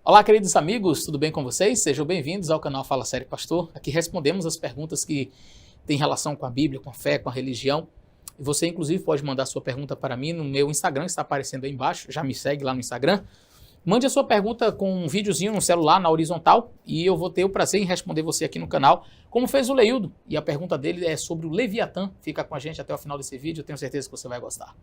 Olá, queridos amigos, tudo bem com vocês? Sejam bem-vindos ao canal Fala Sério Pastor. Aqui respondemos as perguntas que têm relação com a Bíblia, com a fé, com a religião. E você, inclusive, pode mandar sua pergunta para mim no meu Instagram, que está aparecendo aí embaixo. Já me segue lá no Instagram. Mande a sua pergunta com um videozinho no celular, na horizontal, e eu vou ter o prazer em responder você aqui no canal, como fez o Leildo. E a pergunta dele é sobre o Leviatã. Fica com a gente até o final desse vídeo, eu tenho certeza que você vai gostar.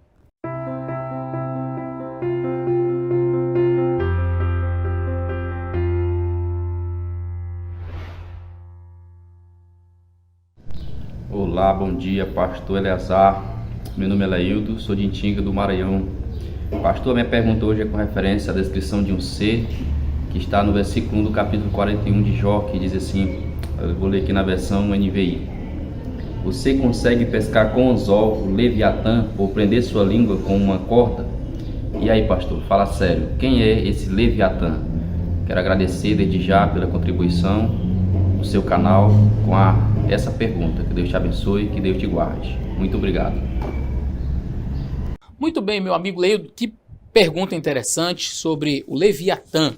Olá, bom dia, pastor Eleazar. Meu nome é Leildo, sou de Itinga, do Maranhão. Pastor, a minha pergunta hoje é com referência à descrição de um ser que está no versículo 1 do capítulo 41 de Jó, que diz assim, eu vou ler aqui na versão NVI. Você consegue pescar com anzol o Leviatã ou prender sua língua com uma corda? E aí, pastor, fala sério, quem é esse Leviatã? Quero agradecer desde já pela contribuição no seu canal com essa pergunta. Que Deus te abençoe, que Deus te guarde. Muito obrigado. Muito bem, meu amigo Leildo, que pergunta interessante sobre o Leviatã.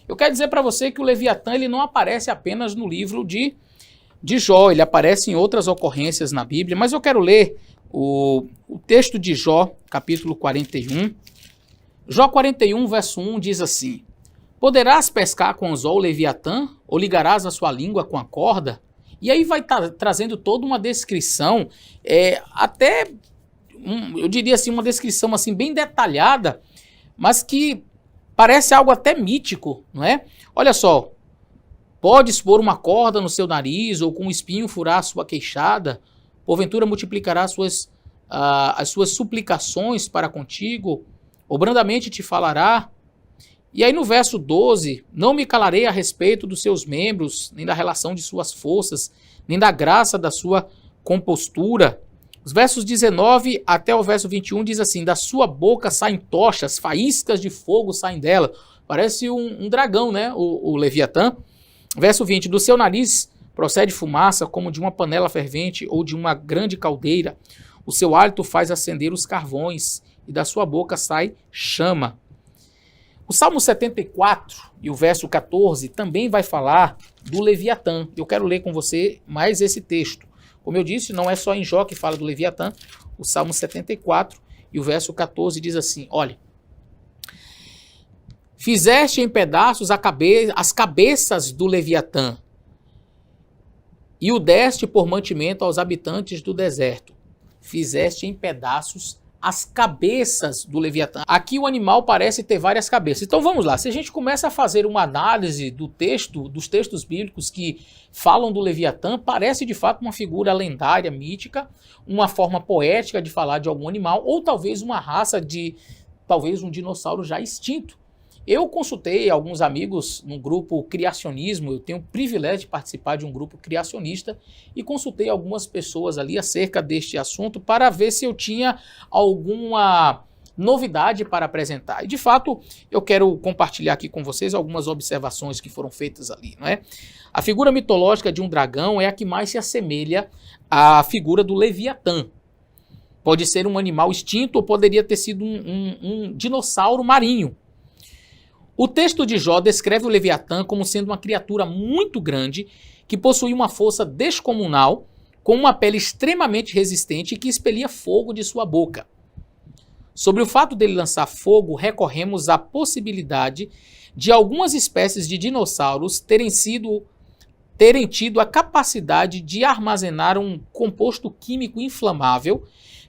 Eu quero dizer para você que o Leviatã ele não aparece apenas no livro de Jó, ele aparece em outras ocorrências na Bíblia, mas eu quero ler o texto de Jó, capítulo 41. Jó 41, verso 1 diz assim: Poderás pescar com anzol o Leviatã, ou ligarás a sua língua com a corda? E aí vai trazendo toda uma descrição, eu diria assim, uma descrição assim, bem detalhada, mas que parece algo até mítico, não é? Olha só, podes pôr uma corda no seu nariz, ou com um espinho furar a sua queixada, porventura multiplicará as suas suplicações para contigo, ou brandamente te falará. E aí no verso 12, não me calarei a respeito dos seus membros, nem da relação de suas forças, nem da graça da sua compostura. Os versos 19 até o verso 21 diz assim, da sua boca saem tochas, faíscas de fogo saem dela. Parece um dragão, né, o Leviatã. Verso 20, do seu nariz procede fumaça como de uma panela fervente ou de uma grande caldeira. O seu hálito faz acender os carvões e da sua boca sai chama. O Salmo 74 e o verso 14 também vai falar do Leviatã. Eu quero ler com você mais esse texto. Como eu disse, não é só em Jó que fala do Leviatã. O Salmo 74 e o verso 14 diz assim, olha. Fizeste em pedaços as cabeças do Leviatã e o deste por mantimento aos habitantes do deserto. Fizeste em pedaços as cabeças do Leviatã. Aqui o animal parece ter várias cabeças. Então vamos lá, se a gente começa a fazer uma análise dos textos bíblicos que falam do Leviatã, parece de fato uma figura lendária, mítica, uma forma poética de falar de algum animal, ou talvez uma raça de, talvez um dinossauro já extinto. Eu consultei alguns amigos no grupo Criacionismo, eu tenho o privilégio de participar de um grupo criacionista e consultei algumas pessoas ali acerca deste assunto para ver se eu tinha alguma novidade para apresentar. E de fato, eu quero compartilhar aqui com vocês algumas observações que foram feitas ali, não é? A figura mitológica de um dragão é a que mais se assemelha à figura do Leviatã. Pode ser um animal extinto ou poderia ter sido um dinossauro marinho. O texto de Jó descreve o Leviatã como sendo uma criatura muito grande, que possuía uma força descomunal, com uma pele extremamente resistente e que expelia fogo de sua boca. Sobre o fato dele lançar fogo, recorremos à possibilidade de algumas espécies de dinossauros terem tido a capacidade de armazenar um composto químico inflamável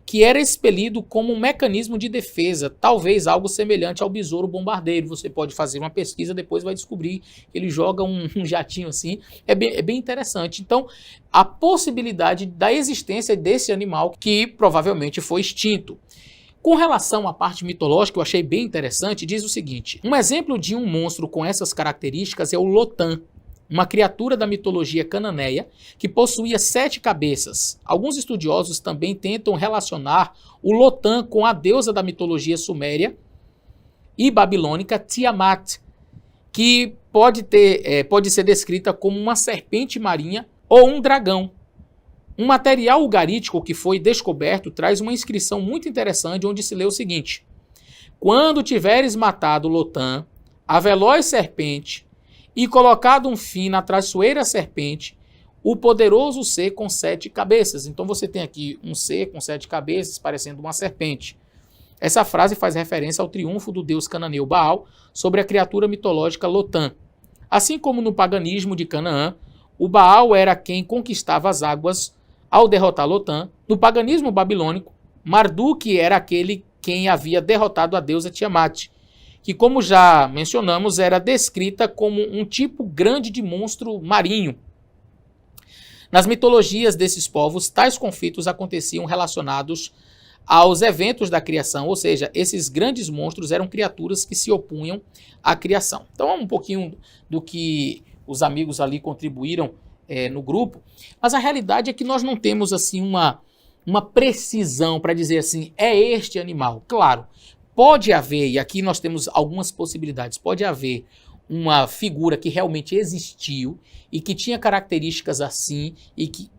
que era expelido como um mecanismo de defesa, talvez algo semelhante ao besouro bombardeiro. Você pode fazer uma pesquisa, depois vai descobrir que ele joga um jatinho assim, é bem interessante. Então, a possibilidade da existência desse animal que provavelmente foi extinto. Com relação à parte mitológica, eu achei bem interessante, diz o seguinte, um exemplo de um monstro com essas características é o Lotã, uma criatura da mitologia cananeia que possuía 7 cabeças. Alguns estudiosos também tentam relacionar o Lotã com a deusa da mitologia suméria e babilônica Tiamat, que pode ser descrita como uma serpente marinha ou um dragão. Um material ugarítico que foi descoberto traz uma inscrição muito interessante onde se lê o seguinte: quando tiveres matado Lotã, a veloz serpente e colocado um fim na traiçoeira serpente, o poderoso ser com 7 cabeças. Então você tem aqui um ser com 7 cabeças, parecendo uma serpente. Essa frase faz referência ao triunfo do deus cananeu Baal sobre a criatura mitológica Lotã. Assim como no paganismo de Canaã, o Baal era quem conquistava as águas ao derrotar Lotã. No paganismo babilônico, Marduk era aquele quem havia derrotado a deusa Tiamat, que, como já mencionamos, era descrita como um tipo grande de monstro marinho. Nas mitologias desses povos, tais conflitos aconteciam relacionados aos eventos da criação, ou seja, esses grandes monstros eram criaturas que se opunham à criação. Então é um pouquinho do que os amigos ali contribuíram no grupo, mas a realidade é que nós não temos assim uma precisão para dizer assim, é este animal. Claro, pode haver, e aqui nós temos algumas possibilidades, pode haver uma figura que realmente existiu e que tinha características assim, e que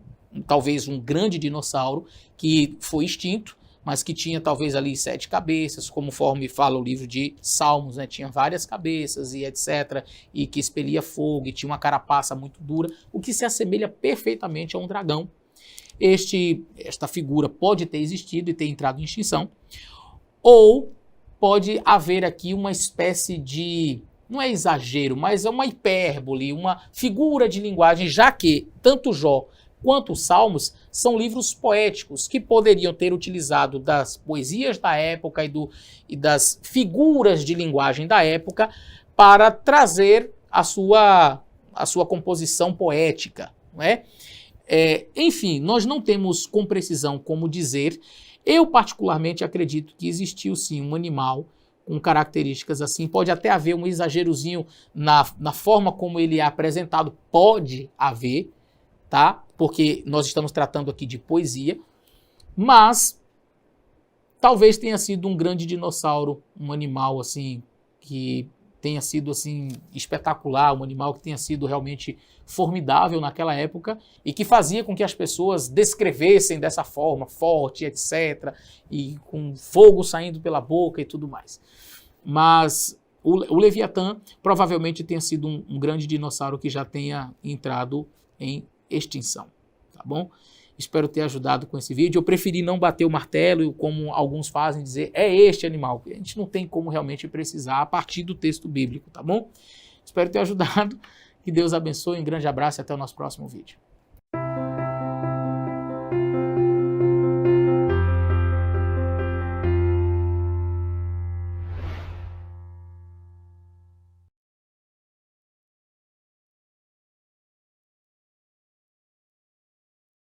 talvez um grande dinossauro que foi extinto, mas que tinha talvez ali 7 cabeças, conforme fala o livro de Salmos, né? Tinha várias cabeças e etc, e que expelia fogo, e tinha uma carapaça muito dura, o que se assemelha perfeitamente a um dragão. Esta figura pode ter existido e ter entrado em extinção, ou pode haver aqui uma espécie de, não é exagero, mas é uma hipérbole, uma figura de linguagem, já que tanto Jó quanto os Salmos são livros poéticos que poderiam ter utilizado das poesias da época e das figuras de linguagem da época para trazer a sua composição poética, não é? Enfim, nós não temos com precisão como dizer. Eu particularmente acredito que existiu sim um animal com características assim, pode até haver um exagerozinho na forma como ele é apresentado, pode haver, tá? Porque nós estamos tratando aqui de poesia, mas talvez tenha sido um grande dinossauro, um animal assim que tenha sido assim espetacular, um animal que tenha sido realmente formidável naquela época e que fazia com que as pessoas descrevessem dessa forma, forte, etc, e com fogo saindo pela boca e tudo mais. Mas o Leviatã provavelmente tenha sido um grande dinossauro que já tenha entrado em extinção, tá bom? Espero ter ajudado com esse vídeo. Eu preferi não bater o martelo, como alguns fazem, dizer é este animal. A gente não tem como realmente precisar a partir do texto bíblico, tá bom? Espero ter ajudado. Que Deus abençoe. Um grande abraço e até o nosso próximo vídeo.